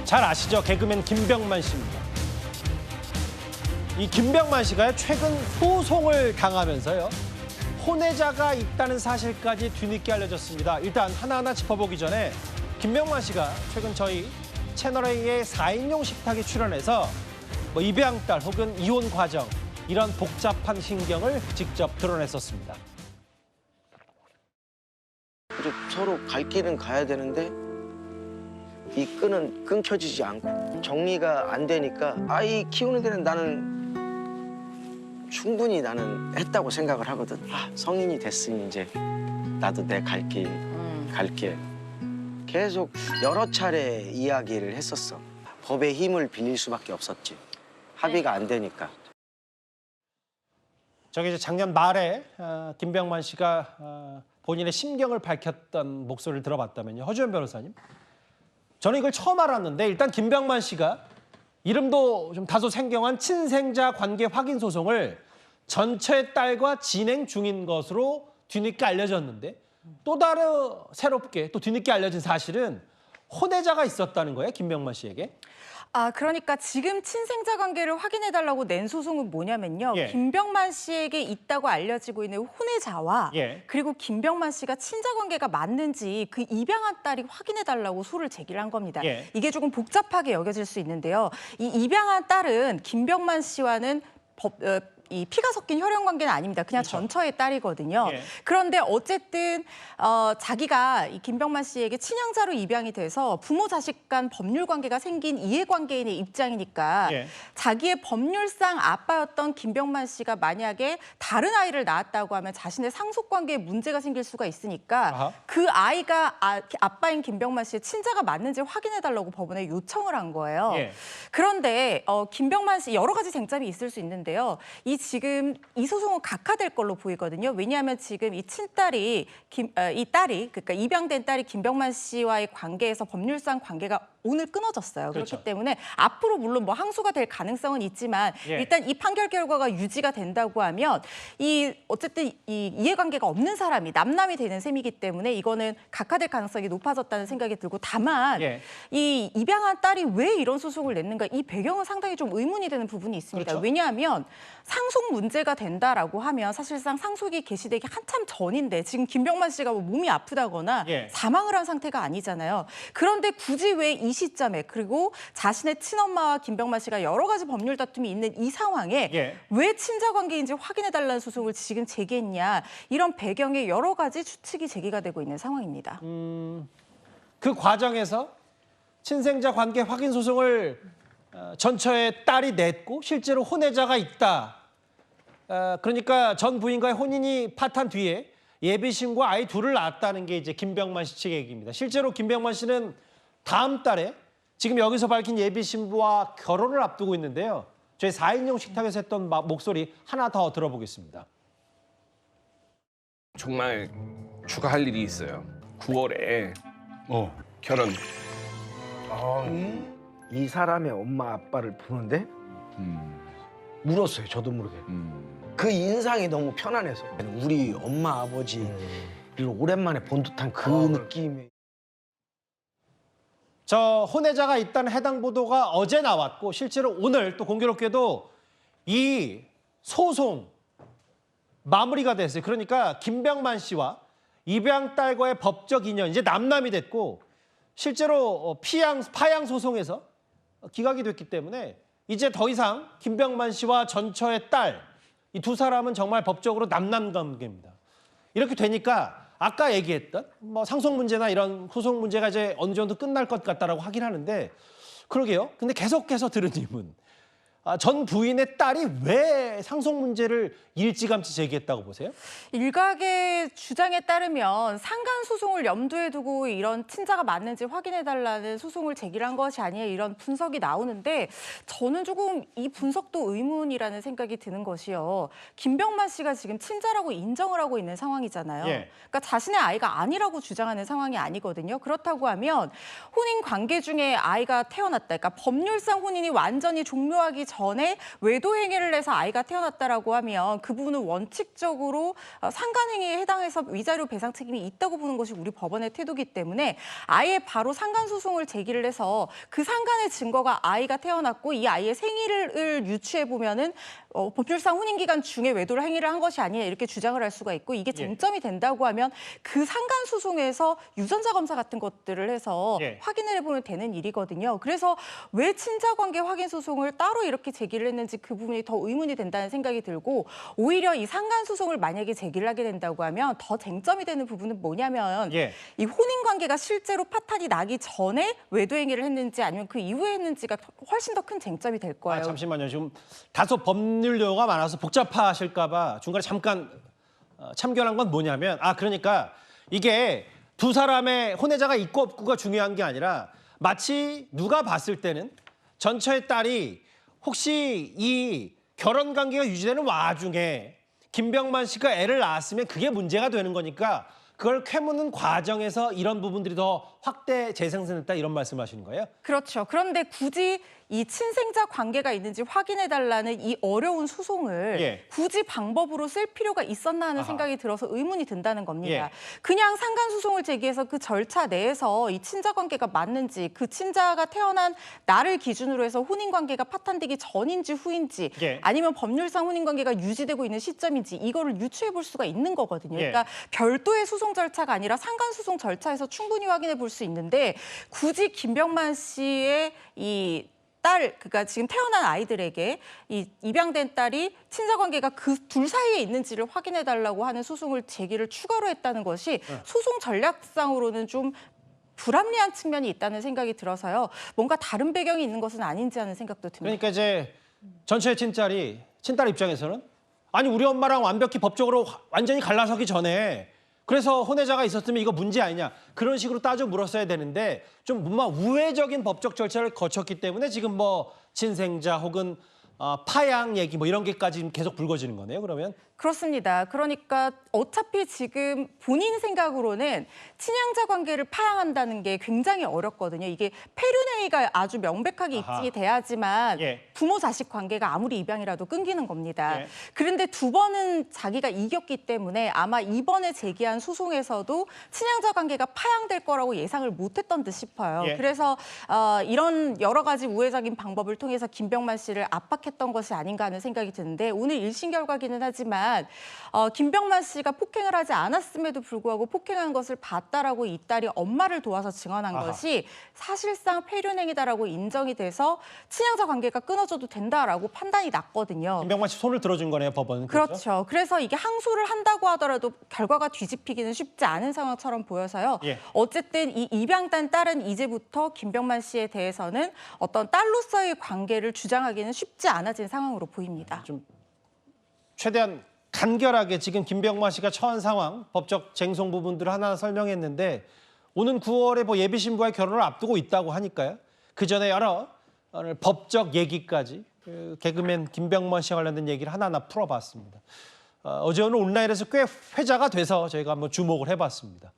잘 아시죠? 개그맨 김병만 씨입니다. 이 김병만 씨가 최근 소송을 당하면서요. 혼외자가 있다는 사실까지 뒤늦게 알려졌습니다. 일단 하나하나 짚어보기 전에 김병만 씨가 최근 저희 채널A의 4인용 식탁에 출연해서 입양딸 혹은 이혼 과정 이런 복잡한 신경을 직접 드러냈었습니다. 서로 갈 길은 가야 되는데 이 끈은 끊겨지지 않고 정리가 안 되니까 아이 키우는 데는 나는 충분히 나는 했다고 생각을 하거든. 성인이 됐으니 이제 나도 내 갈 길 갈게. 계속 여러 차례 이야기를 했었어. 법의 힘을 빌릴 수밖에 없었지. 합의가 안 되니까. 저기 이제 작년 말에 김병만 씨가 본인의 심경을 밝혔던 목소리를 들어봤다면요. 허주연 변호사님. 저는 이걸 처음 알았는데 일단 김병만 씨가 이름도 좀 다소 생경한 친생자 관계 확인 소송을 전처의 딸과 진행 중인 것으로 뒤늦게 알려졌는데 또 다른 새롭게 또 뒤늦게 알려진 사실은 혼외자가 있었다는 거예요, 김병만 씨에게. 그러니까 지금 친생자 관계를 확인해달라고 낸 소송은 뭐냐면요. 예. 김병만 씨에게 있다고 알려지고 있는 혼외자와 예. 그리고 김병만 씨가 친자 관계가 맞는지 그 입양한 딸이 확인해달라고 소를 제기를 한 겁니다. 예. 이게 조금 복잡하게 여겨질 수 있는데요. 이 입양한 딸은 김병만 씨와는 이 피가 섞인 혈연 관계는 아닙니다. 그냥 그렇죠. 전처의 딸이거든요. 예. 그런데 어쨌든 자기가 이 김병만 씨에게 친양자로 입양이 돼서 부모 자식 간 법률 관계가 생긴 이해관계인의 입장이니까 예. 자기의 법률상 아빠였던 김병만 씨가 만약에 다른 아이를 낳았다고 하면 자신의 상속 관계에 문제가 생길 수가 있으니까 아하. 그 아이가 아빠인 김병만 씨의 친자가 맞는지 확인해달라고 법원에 요청을 한 거예요. 예. 그런데 김병만 씨 여러 가지 쟁점이 있을 수 있는데요. 지금 이 소송은 각하될 걸로 보이거든요. 왜냐하면 지금 이 친딸이 이 딸이 그러니까 입양된 딸이 김병만 씨와의 관계에서 법률상 관계가 오늘 끊어졌어요. 그렇죠. 그렇기 때문에 앞으로 물론 뭐 항소가 될 가능성은 있지만 예. 일단 이 판결 결과가 유지가 된다고 하면 어쨌든 이 이해관계가 없는 사람이 남남이 되는 셈이기 때문에 이거는 각하될 가능성이 높아졌다는 생각이 들고 다만 예. 이 입양한 딸이 왜 이런 소송을 냈는가 이 배경은 상당히 좀 의문이 되는 부분이 있습니다. 그렇죠. 왜냐하면 상속 문제가 된다라고 하면 사실상 상속이 개시되기 한참 전인데 지금 김병만 씨가 뭐 몸이 아프다거나 예. 사망을 한 상태가 아니잖아요. 그런데 굳이 왜 이 시점에 그리고 자신의 친엄마와 김병만 씨가 여러 가지 법률 다툼이 있는 이 상황에 예. 왜 친자 관계인지 확인해달라는 소송을 지금 제기했냐 이런 배경에 여러 가지 추측이 제기가 되고 있는 상황입니다. 그 과정에서 친생자 관계 확인 소송을 전처의 딸이 냈고 실제로 혼외자가 있다. 그러니까 전 부인과의 혼인이 파탄 뒤에 예비신고 아이 둘을 낳았다는 게 이제 김병만 씨 측의 얘기입니다. 실제로 김병만 씨는 다음 달에 지금 여기서 밝힌 예비신부와 결혼을 앞두고 있는데요. 저희 4인용 식탁에서 했던 목소리 하나 더 들어보겠습니다. 정말 추가할 일이 있어요. 9월에 결혼. 이 사람의 엄마 아빠를 보는데 울었어요. 저도 모르게. 그 인상이 너무 편안해서 우리 엄마 아버지를 오랜만에 본 듯한 그 느낌이. 저 혼외자가 있다는 해당 보도가 어제 나왔고 실제로 오늘 또 공교롭게도 이 소송 마무리가 됐어요. 그러니까 김병만 씨와 입양 딸과의 법적 인연 이제 남남이 됐고 실제로 파양 소송에서 기각이 됐기 때문에 이제 더 이상 김병만 씨와 전처의 딸 이 두 사람은 정말 법적으로 남남 관계입니다. 이렇게 되니까 아까 얘기했던 상속 문제나 이런 소송 문제가 이제 어느 정도 끝날 것 같다라고 하긴 하는데 그러게요. 근데 계속해서 들은 질문. 전 부인의 딸이 왜 상속 문제를 일찌감치 제기했다고 보세요? 일각의 주장에 따르면 상간 소송을 염두에 두고 이런 친자가 맞는지 확인해달라는 소송을 제기한 것이 아니에요. 이런 분석이 나오는데 저는 조금 이 분석도 의문이라는 생각이 드는 것이요. 김병만 씨가 지금 친자라고 인정을 하고 있는 상황이잖아요. 예. 그러니까 자신의 아이가 아니라고 주장하는 상황이 아니거든요. 그렇다고 하면 혼인 관계 중에 아이가 태어났다. 그러니까 법률상 혼인이 완전히 종료하기 전 전에 외도 행위를 해서 아이가 태어났다라고 하면 그 부분은 원칙적으로 상간행위에 해당해서 위자료 배상 책임이 있다고 보는 것이 우리 법원의 태도이기 때문에 아예 바로 상간소송을 제기를 해서 그 상간의 증거가 아이가 태어났고 이 아이의 생일을 유추해 보면은 법률상 혼인기간 중에 외도를 행위를 한 것이 아니냐 이렇게 주장을 할 수가 있고 이게 쟁점이 된다고 하면 그 상간소송에서 유전자 검사 같은 것들을 해서 확인을 해보면 되는 일이거든요. 그래서 왜 친자관계 확인 소송을 따로 이렇게 제기를 했는지 그 부분이 더 의문이 된다는 생각이 들고 오히려 이 상간소송을 만약에 제기를 하게 된다고 하면 더 쟁점이 되는 부분은 뭐냐면 이 혼인관계가 실제로 파탄이 나기 전에 외도 행위를 했는지 아니면 그 이후에 했는지가 훨씬 더 큰 쟁점이 될 거예요. 잠시만요. 지금 다소 법률 용어가 많아서 복잡하실까 봐 중간에 잠깐 참견한 건 뭐냐면 그러니까 이게 두 사람의 혼외자가 있고 없고가 중요한 게 아니라 마치 누가 봤을 때는 전처의 딸이 혹시 이 결혼 관계가 유지되는 와중에 김병만 씨가 애를 낳았으면 그게 문제가 되는 거니까 그걸 캐묻는 과정에서 이런 부분들이 더 확대 재생산됐다 이런 말씀하시는 거예요? 그렇죠. 그런데 굳이 이 친생자 관계가 있는지 확인해달라는 이 어려운 소송을 굳이 방법으로 쓸 필요가 있었나 하는 생각이 들어서 의문이 든다는 겁니다. 그냥 상간소송을 제기해서 그 절차 내에서 이 친자 관계가 맞는지 그 친자가 태어난 날을 기준으로 해서 혼인관계가 파탄되기 전인지 후인지 아니면 법률상 혼인관계가 유지되고 있는 시점인지 이거를 유추해 볼 수가 있는 거거든요. 그러니까 별도의 소송 절차가 아니라 상간소송 절차에서 충분히 확인해 볼 수 있는데 굳이 김병만 씨의 이 그러니까 지금 태어난 아이들에게 이 입양된 딸이 친자관계가 그 둘 사이에 있는지를 확인해달라고 하는 소송을 제기를 추가로 했다는 것이 소송 전략상으로는 좀 불합리한 측면이 있다는 생각이 들어서요. 뭔가 다른 배경이 있는 것은 아닌지 하는 생각도 듭니다. 그러니까 이제 전처의 친딸 입장에서는 아니 우리 엄마랑 완벽히 법적으로 완전히 갈라서기 전에 그래서 혼외자가 있었으면 이거 문제 아니냐 그런 식으로 따져 물었어야 되는데 좀 뭔가 우회적인 법적 절차를 거쳤기 때문에 지금 뭐 친생자 혹은 파양 얘기 뭐 이런 게까지 계속 불거지는 거네요. 그러면 그렇습니다. 그러니까 어차피 지금 본인 생각으로는 친양자 관계를 파양한다는 게 굉장히 어렵거든요. 이게 폐륜행위가 아주 명백하게 입증이 돼야지만 부모 자식 관계가 아무리 입양이라도 끊기는 겁니다. 그런데 두 번은 자기가 이겼기 때문에 아마 이번에 제기한 소송에서도 친양자 관계가 파양될 거라고 예상을 못했던 듯 싶어요. 그래서 이런 여러 가지 우회적인 방법을 통해서 김병만 씨를 압박했던 것이 아닌가 하는 생각이 드는데 오늘 1심 결과기는 하지만 김병만 씨가 폭행을 하지 않았음에도 불구하고 폭행한 것을 봤다라고 이 딸이 엄마를 도와서 증언한 것이 사실상 폐륜행위다라고 인정이 돼서 친양자 관계가 끊어져도 된다라고 판단이 났거든요. 김병만 씨 손을 들어준 거네요, 법원은. 그렇죠. 그래서 이게 항소를 한다고 하더라도 결과가 뒤집히기는 쉽지 않은 상황처럼 보여서요. 어쨌든 이 입양된 딸은 이제부터 김병만 씨에 대해서는 어떤 딸로서의 관계를 주장하기는 쉽지 않아진 상황으로 보입니다. 좀 최대한 간결하게 지금 김병만 씨가 처한 상황, 법적 쟁송 부분들을 하나하나 설명했는데 오는 9월에 뭐 예비 신부와의 결혼을 앞두고 있다고 하니까요. 그 전에 여러 법적 얘기까지 개그맨 김병만 씨와 관련된 얘기를 하나하나 풀어봤습니다. 어제 오늘 온라인에서 꽤 회자가 돼서 저희가 한번 주목을 해봤습니다.